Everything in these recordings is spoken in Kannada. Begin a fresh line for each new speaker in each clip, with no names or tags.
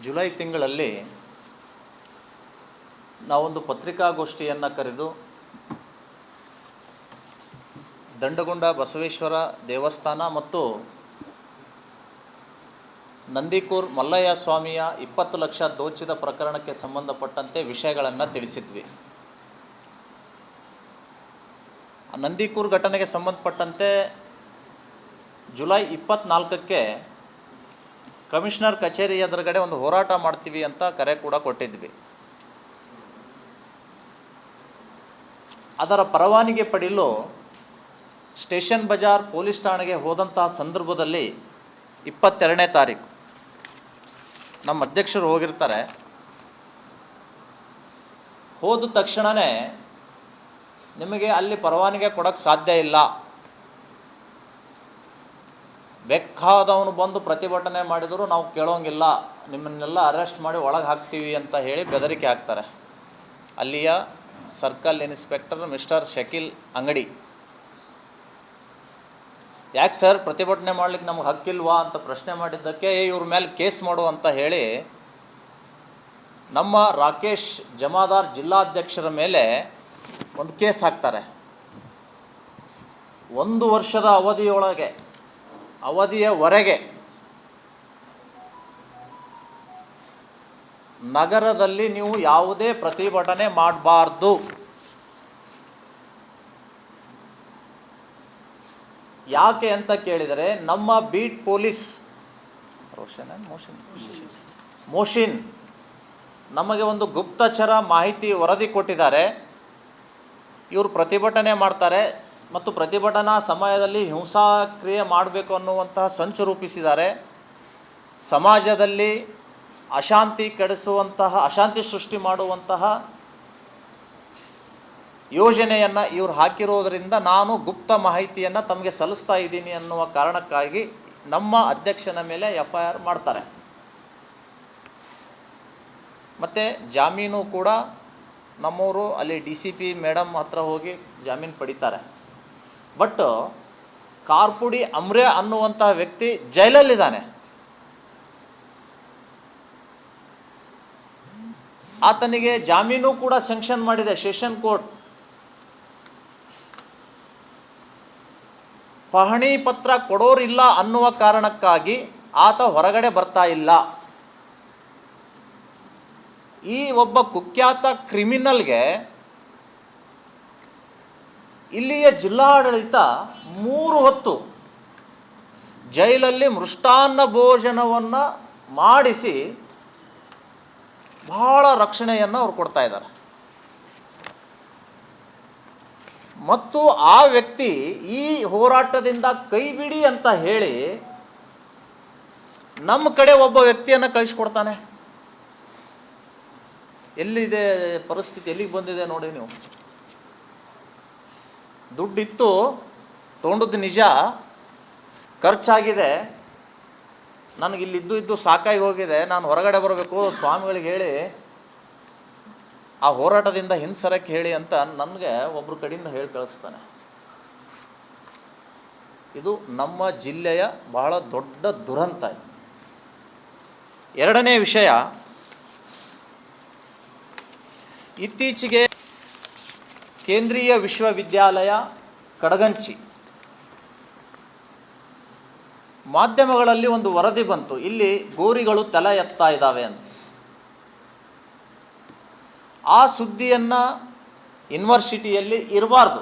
ಜುಲೈ ತಿಂಗಳಲ್ಲಿ ನಾವೊಂದು ಪತ್ರಿಕಾಗೋಷ್ಠಿಯನ್ನು ಕರೆದು ದಂಡಗೊಂಡ ಬಸವೇಶ್ವರ ದೇವಸ್ಥಾನ ಮತ್ತು ನಂದಿಕೂರ್ ಮಲ್ಲಯ್ಯ ಸ್ವಾಮಿಯ 20 ಲಕ್ಷ ದೋಚಿದ ಪ್ರಕರಣಕ್ಕೆ ಸಂಬಂಧಪಟ್ಟಂತೆ ವಿಷಯಗಳನ್ನು ತಿಳಿಸಿದ್ವಿ. ನಂದಿಕೂರ್ ಘಟನೆಗೆ ಸಂಬಂಧಪಟ್ಟಂತೆ ಜುಲೈ 24ಕ್ಕೆ ಕಮಿಷನರ್ ಕಚೇರಿ ಎದುರುಗಡೆ ಒಂದು ಹೋರಾಟ ಮಾಡ್ತೀವಿ ಅಂತ ಕರೆ ಕೂಡ ಕೊಟ್ಟಿದ್ವಿ. ಅದರ ಪರವಾನಗಿ ಪಡೆಯಲು ಸ್ಟೇಷನ್ ಬಜಾರ್ ಪೊಲೀಸ್ ಠಾಣೆಗೆ ಹೋದಂತಹ ಸಂದರ್ಭದಲ್ಲಿ 22ನೇ ತಾರೀಕು ನಮ್ಮ ಅಧ್ಯಕ್ಷರು ಹೋಗಿರ್ತಾರೆ. ಹೋದ ತಕ್ಷಣವೇ ನಿಮಗೆ ಅಲ್ಲಿ ಪರವಾನಗಿ ಕೊಡೋಕ್ಕೆ ಸಾಧ್ಯ ಇಲ್ಲ, ಬೇಕಾದವನು ಬಂದು ಪ್ರತಿಭಟನೆ ಮಾಡಿದರೂ ನಾವು ಕೇಳೋಂಗಿಲ್ಲ, ನಿಮ್ಮನ್ನೆಲ್ಲ ಅರೆಸ್ಟ್ ಮಾಡಿ ಒಳಗೆ ಹಾಕ್ತೀವಿ ಅಂತ ಹೇಳಿ ಬೆದರಿಕೆ ಹಾಕ್ತಾರೆ. ಅಲ್ಲಿಯ ಸರ್ಕಲ್ ಇನ್ಸ್ಪೆಕ್ಟರ್ ಮಿಸ್ಟರ್ ಶಕೀಲ್ ಅಂಗಡಿ, ಯಾಕೆ ಸರ್ ಪ್ರತಿಭಟನೆ ಮಾಡ್ಲಿಕ್ಕೆ ನಮ್ಗೆ ಹಕ್ಕಿಲ್ವಾ ಅಂತ ಪ್ರಶ್ನೆ ಮಾಡಿದ್ದಕ್ಕೆ ಇವ್ರ ಮೇಲೆ ಕೇಸ್ ಮಾಡು ಅಂತ ಹೇಳಿ ನಮ್ಮ ರಾಕೇಶ್ ಜಮಾದಾರ್ ಜಿಲ್ಲಾಧ್ಯಕ್ಷರ ಮೇಲೆ ಒಂದು ಕೇಸ್ ಹಾಕ್ತಾರೆ. 1 ವರ್ಷದ ಅವಧಿಯವರೆಗೆ ನಗರದಲ್ಲಿ ನೀವು ಯಾವುದೇ ಪ್ರತಿಭಟನೆ ಮಾಡಬಾರ್ದು. ಯಾಕೆ ಅಂತ ಕೇಳಿದರೆ ನಮ್ಮ ಬೀಟ್ ಪೊಲೀಸ್ ಮೋಷಿನ್ ನಮಗೆ ಒಂದು ಗುಪ್ತಚರ ಮಾಹಿತಿ ವರದಿ ಕೊಟ್ಟಿದ್ದಾರೆ. ಇವರು ಪ್ರತಿಭಟನೆ ಮಾಡ್ತಾರೆ ಮತ್ತು ಪ್ರತಿಭಟನಾ ಸಮಯದಲ್ಲಿ ಹಿಂಸಾಕ್ರಿಯೆ ಮಾಡಬೇಕು ಅನ್ನುವಂತಹ ಸಂಚು ರೂಪಿಸಿದ್ದಾರೆ. ಸಮಾಜದಲ್ಲಿ ಅಶಾಂತಿ ಸೃಷ್ಟಿ ಮಾಡುವಂತಹ ಯೋಜನೆಯನ್ನು ಇವರು ಹಾಕಿರೋದರಿಂದ ನಾನು ಗುಪ್ತ ಮಾಹಿತಿಯನ್ನು ತಮಗೆ ಸಲ್ಲಿಸ್ತಾ ಇದ್ದೀನಿ ಅನ್ನುವ ಕಾರಣಕ್ಕಾಗಿ ನಮ್ಮ ಅಧ್ಯಕ್ಷನ ಮೇಲೆ FIR ಮಾಡ್ತಾರೆ. ಮತ್ತು ಜಾಮೀನು ಕೂಡ ನಮ್ಮವರು ಅಲ್ಲಿ DCP ಮೇಡಮ್ ಹತ್ರ ಹೋಗಿ ಜಾಮೀನು ಪಡಿತಾರೆ. ಬಟ್ ಕಾರ್ಪುಡಿ ಅಮ್ರೆ ಅನ್ನುವಂತಹ ವ್ಯಕ್ತಿ ಜೈಲಲ್ಲಿದ್ದಾನೆ. ಆತನಿಗೆ ಜಾಮೀನು ಕೂಡ ಸ್ಯಾಂಕ್ಷನ್ ಮಾಡಿದೆ ಸೆಷನ್ ಕೋರ್ಟ್. ಪಹಣಿ ಪತ್ರ ಕೊಡೋರಿಲ್ಲ ಅನ್ನುವ ಕಾರಣಕ್ಕಾಗಿ ಆತ ಹೊರಗಡೆ ಬರ್ತಾ ಇಲ್ಲ. ಈ ಒಬ್ಬ ಕುಖ್ಯಾತ ಕ್ರಿಮಿನಲ್ಗೆ ಇಲ್ಲಿಯ ಜಿಲ್ಲಾಡಳಿತ 3 ಹೊತ್ತು ಜೈಲಲ್ಲಿ ಮೃಷ್ಟಾನ್ನ ಭೋಜನವನ್ನು ಮಾಡಿಸಿ ಬಹಳ ರಕ್ಷಣೆಯನ್ನು ಅವ್ರು ಕೊಡ್ತಾ ಇದ್ದಾರೆ. ಮತ್ತು ಆ ವ್ಯಕ್ತಿ ಈ ಹೋರಾಟದಿಂದ ಕೈ ಬಿಡಿ ಅಂತ ಹೇಳಿ ನಮ್ಮ ಕಡೆ ಒಬ್ಬ ವ್ಯಕ್ತಿಯನ್ನು ಕಳಿಸ್ಕೊಡ್ತಾನೆ. ಎಲ್ಲಿದೆ ಪರಿಸ್ಥಿತಿ, ಎಲ್ಲಿಗೆ ಬಂದಿದೆ ನೋಡಿ ನೀವು. ದುಡ್ಡಿತ್ತು, ತೊಗೊಂಡದ್ದು ನಿಜ, ಖರ್ಚಾಗಿದೆ, ನನಗಿಲ್ಲಿದ್ದು ಸಾಕಾಗಿ ಹೋಗಿದೆ, ನಾನು ಹೊರಗಡೆ ಬರಬೇಕು, ಸ್ವಾಮಿಗಳಿಗೆ ಹೇಳಿ ಆ ಹೋರಾಟದಿಂದ ಹಿಂಸರಕ್ಕೆ ಹೇಳಿ ಅಂತ ನನಗೆ ಒಬ್ಬರು ಕಡೆಯಿಂದ ಹೇಳಿ ಕಳಿಸ್ತಾನೆ. ಇದು ನಮ್ಮ ಜಿಲ್ಲೆಯ ಬಹಳ ದೊಡ್ಡ ದುರಂತ. ಎರಡನೇ ವಿಷಯ, ಇತ್ತೀಚೆಗೆ ಕೇಂದ್ರೀಯ ವಿಶ್ವವಿದ್ಯಾಲಯ ಕಡಗಂಚಿ ಮಾಧ್ಯಮಗಳಲ್ಲಿ ಒಂದು ವರದಿ ಬಂತು, ಇಲ್ಲಿ ಗೋರಿಗಳು ತಲೆ ಎತ್ತಾ ಇದ್ದಾವೆ ಅಂತ. ಆ ಸುದ್ದಿಯನ್ನು ಯೂನಿವರ್ಸಿಟಿಯಲ್ಲಿ ಇರಬಾರ್ದು.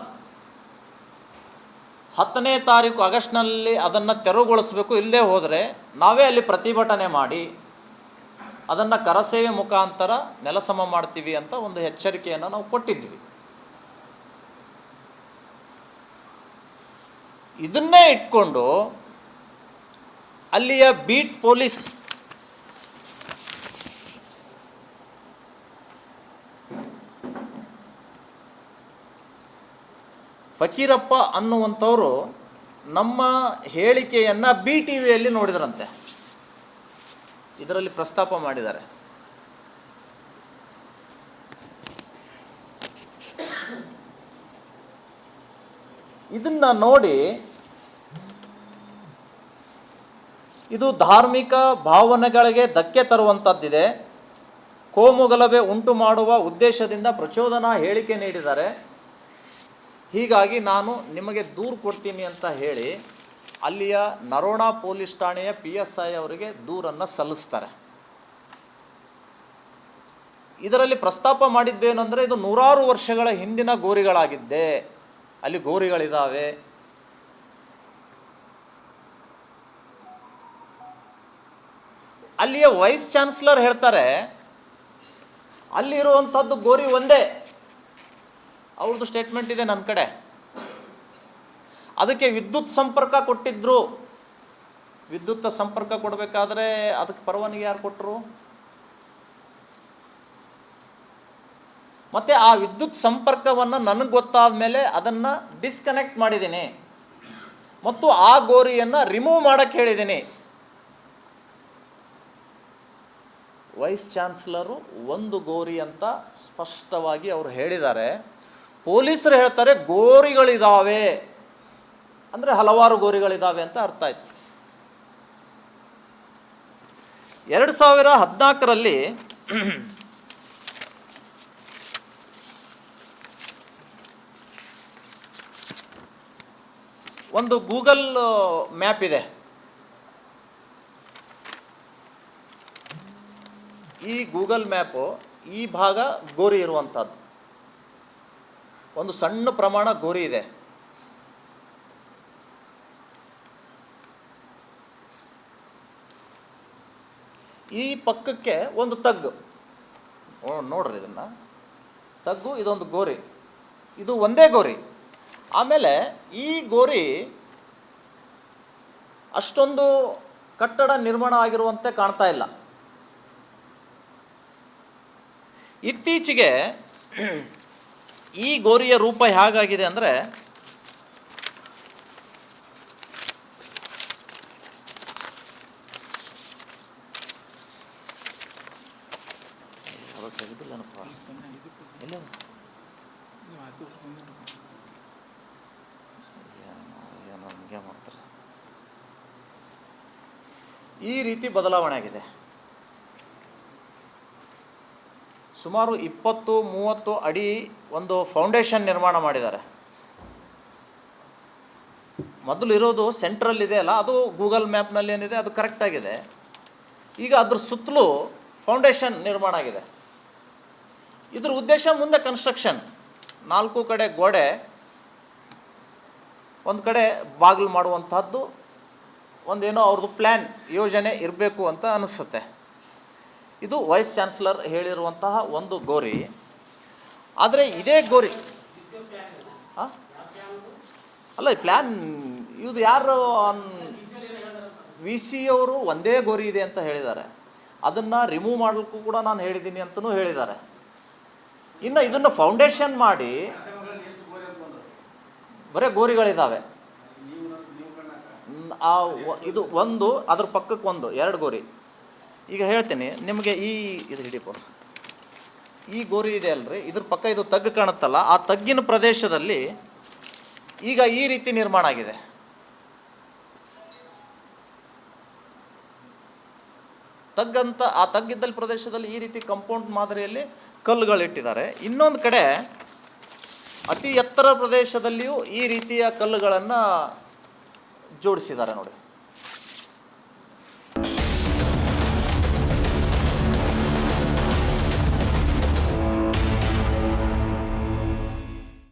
10ನೇ ತಾರೀಕು ಆಗಸ್ಟ್ನಲ್ಲಿ ಅದನ್ನು ತೆರವುಗೊಳಿಸಬೇಕು. ಇಲ್ಲೇ ಹೋದರೆ ನಾವೇ ಅಲ್ಲಿ ಪ್ರತಿಭಟನೆ ಮಾಡಿ ಅದನ್ನು ಕರಸೇವೆ ಮುಖಾಂತರ ನೆಲಸಮ ಮಾಡ್ತೀವಿ ಅಂತ ಒಂದು ಎಚ್ಚರಿಕೆಯನ್ನು ನಾವು ಕೊಟ್ಟಿದ್ವಿ. ಇದನ್ನೇ ಇಟ್ಕೊಂಡು ಅಲ್ಲಿಯ ಬೀಟ್ ಪೊಲೀಸ್ ಫಕೀರಪ್ಪ ಅನ್ನುವಂಥವರು ನಮ್ಮ ಹೇಳಿಕೆಯನ್ನು BTVಯಲ್ಲಿ ನೋಡಿದ್ರಂತೆ, ಇದರಲ್ಲಿ ಪ್ರಸ್ತಾಪ ಮಾಡಿದ್ದಾರೆ. ಇದನ್ನು ನೋಡಿ ಇದು ಧಾರ್ಮಿಕ ಭಾವನೆಗಳಿಗೆ ಧಕ್ಕೆ ತರುವಂಥದ್ದಿದೆ. ಕೋಮುಗಲಭೆ ಉಂಟು ಮಾಡುವ ಉದ್ದೇಶದಿಂದ ಪ್ರಚೋದನಾ ಹೇಳಿಕೆ ನೀಡಿದ್ದಾರೆ. ಹೀಗಾಗಿ ನಾನು ನಿಮಗೆ ದೂರು ಕೊಡ್ತೀನಿ ಅಂತ ಹೇಳಿ ಅಲ್ಲಿಯ ನರೋಣ ಪೊಲೀಸ್ ಠಾಣೆಯ PSI ಅವರಿಗೆ ದೂರನ್ನು ಸಲ್ಲಿಸ್ತಾರೆ. ಇದರಲ್ಲಿ ಪ್ರಸ್ತಾಪ ಮಾಡಿದ್ದೇನು ಅಂದರೆ, ಇದು ನೂರಾರು ವರ್ಷಗಳ ಹಿಂದಿನ ಗೋರಿಗಳಾಗಿದ್ದೆ, ಅಲ್ಲಿ ಗೋರಿಗಳಿದ್ದಾವೆ. ಅಲ್ಲಿಯ ವೈಸ್ ಚಾನ್ಸಲರ್ ಹೇಳ್ತಾರೆ ಅಲ್ಲಿರುವಂಥದ್ದು ಗೋರಿ ಒಂದೇ. ಅವ್ರದ್ದು ಸ್ಟೇಟ್ಮೆಂಟ್ ಇದೆ ನನ್ನ ಕಡೆ. ಅದಕ್ಕೆ ವಿದ್ಯುತ್ ಸಂಪರ್ಕ ಕೊಟ್ಟಿದ್ರು. ವಿದ್ಯುತ್ ಸಂಪರ್ಕ ಕೊಡಬೇಕಾದ್ರೆ ಅದಕ್ಕೆ ಪರವಾನಗಿ ಯಾರು ಕೊಟ್ಟರು? ಮತ್ತು ಆ ವಿದ್ಯುತ್ ಸಂಪರ್ಕವನ್ನು ನನಗೆ ಗೊತ್ತಾದ ಮೇಲೆ ಅದನ್ನು ಡಿಸ್ಕನೆಕ್ಟ್ ಮಾಡಿದ್ದೀನಿ ಮತ್ತು ಆ ಗೋರಿಯನ್ನು ರಿಮೂವ್ ಮಾಡೋಕ್ಕೆ ಹೇಳಿದ್ದೀನಿ. ವೈಸ್ ಚಾನ್ಸಲರು ಒಂದು ಗೋರಿ ಅಂತ ಸ್ಪಷ್ಟವಾಗಿ ಅವರು ಹೇಳಿದ್ದಾರೆ. ಪೊಲೀಸರು ಹೇಳ್ತಾರೆ ಗೋರಿಗಳಿದ್ದಾವೆ ಅಂದರೆ ಹಲವಾರು ಗೋರಿಗಳಿದ್ದಾವೆ ಅಂತ ಅರ್ಥ ಆಯ್ತು. 2014ರಲ್ಲಿ ಒಂದು ಗೂಗಲ್ ಮ್ಯಾಪ್ ಇದೆ. ಈ ಗೂಗಲ್ ಮ್ಯಾಪು ಈ ಭಾಗ ಗೋರಿ ಇರುವಂಥದ್ದು, ಒಂದು ಸಣ್ಣ ಪ್ರಮಾಣ ಗೋರಿ ಇದೆ. ಈ ಪಕ್ಕಕ್ಕೆ ಒಂದು ತಗ್ಗು, ನೋಡ್ರಿ ಇದನ್ನು, ತಗ್ಗು, ಇದೊಂದು ಗೋರಿ, ಇದು ಒಂದೇ ಗೋರಿ. ಆಮೇಲೆ ಈ ಗೋರಿ ಅಷ್ಟೊಂದು ಕಟ್ಟಡ ನಿರ್ಮಾಣ ಆಗಿರುವಂತೆ ಕಾಣ್ತಾ ಇಲ್ಲ. ಇತ್ತೀಚೆಗೆ ಈ ಗೋರಿಯ ರೂಪ ಹೇಗಾಗಿದೆ ಅಂದರೆ, ಈ ರೀತಿ ಬದಲಾವಣೆ ಆಗಿದೆ. ಸುಮಾರು 20-30 ಅಡಿ ಒಂದು ಫೌಂಡೇಶನ್ ನಿರ್ಮಾಣ ಮಾಡಿದ್ದಾರೆ. ಮೊದಲು ಇರೋದು ಸೆಂಟ್ರಲ್ ಇದೆ ಅಲ್ಲ, ಅದು ಗೂಗಲ್ ಮ್ಯಾಪ್ನಲ್ಲಿ ಏನಿದೆ ಅದು ಕರೆಕ್ಟಾಗಿದೆ. ಈಗ ಅದ್ರ ಸುತ್ತಲೂ ಫೌಂಡೇಶನ್ ನಿರ್ಮಾಣ ಆಗಿದೆ. ಇದ್ರ ಉದ್ದೇಶ ಮುಂದೆ ಕನ್ಸ್ಟ್ರಕ್ಷನ್, 4 ಕಡೆ ಗೋಡೆ, ಒಂದು ಕಡೆ ಬಾಗಿಲು ಮಾಡುವಂಥದ್ದು, ಒಂದೇನೋ ಅವ್ರದ್ದು ಪ್ಲ್ಯಾನ್, ಯೋಜನೆ ಇರಬೇಕು ಅಂತ ಅನಿಸುತ್ತೆ. ಇದು ವೈಸ್ ಚಾನ್ಸಲರ್ ಹೇಳಿರುವಂತಹ ಒಂದು ಗೋರಿ. ಆದರೆ ಇದೇ ಗೋರಿ ಅಲ್ಲ, ಈ ಪ್ಲ್ಯಾನ್ ಇದು ಯಾರು VC ಅವರು ಒಂದೇ ಗೋರಿ ಇದೆ ಅಂತ ಹೇಳಿದ್ದಾರೆ. ಅದನ್ನು ರಿಮೂವ್ ಮಾಡಲಿಕ್ಕೂ ಕೂಡ ನಾನು ಹೇಳಿದ್ದೀನಿ ಅಂತಲೂ ಹೇಳಿದ್ದಾರೆ. ಇನ್ನು ಇದನ್ನು ಫೌಂಡೇಶನ್ ಮಾಡಿ ಬರೀ ಗೋರಿಗಳಿದ್ದಾವೆ. ಇದು ಒಂದು, ಅದ್ರ ಪಕ್ಕಕ್ಕೆ ಒಂದು, 2 ಗೋರಿ. ಈಗ ಹೇಳ್ತೀನಿ ನಿಮಗೆ, ಇದು ಹಿಡಿಪ, ಈ ಗೋರಿ ಇದೆ ಅಲ್ರಿ, ಇದ್ರ ಪಕ್ಕ ಇದು ತಗ್ಗು ಕಾಣುತ್ತಲ್ಲ, ಆ ತಗ್ಗಿನ ಪ್ರದೇಶದಲ್ಲಿ ಈಗ ಈ ರೀತಿ ನಿರ್ಮಾಣ ಆಗಿದೆ. ತಗ್ಗಂತ ಆ ತಗ್ಗಿದ್ದಲ್ಲಿ ಪ್ರದೇಶದಲ್ಲಿ ಈ ರೀತಿ ಕಂಪೌಂಡ್ ಮಾದರಿಯಲ್ಲಿ ಕಲ್ಲುಗಳಿಟ್ಟಿದ್ದಾರೆ. ಇನ್ನೊಂದು ಕಡೆ ಅತಿ ಎತ್ತರ ಪ್ರದೇಶದಲ್ಲಿಯೂ ಈ ರೀತಿಯ ಕಲ್ಲುಗಳನ್ನು ಜೋಡಿಸಿದ್ದಾರೆ ನೋಡಿ.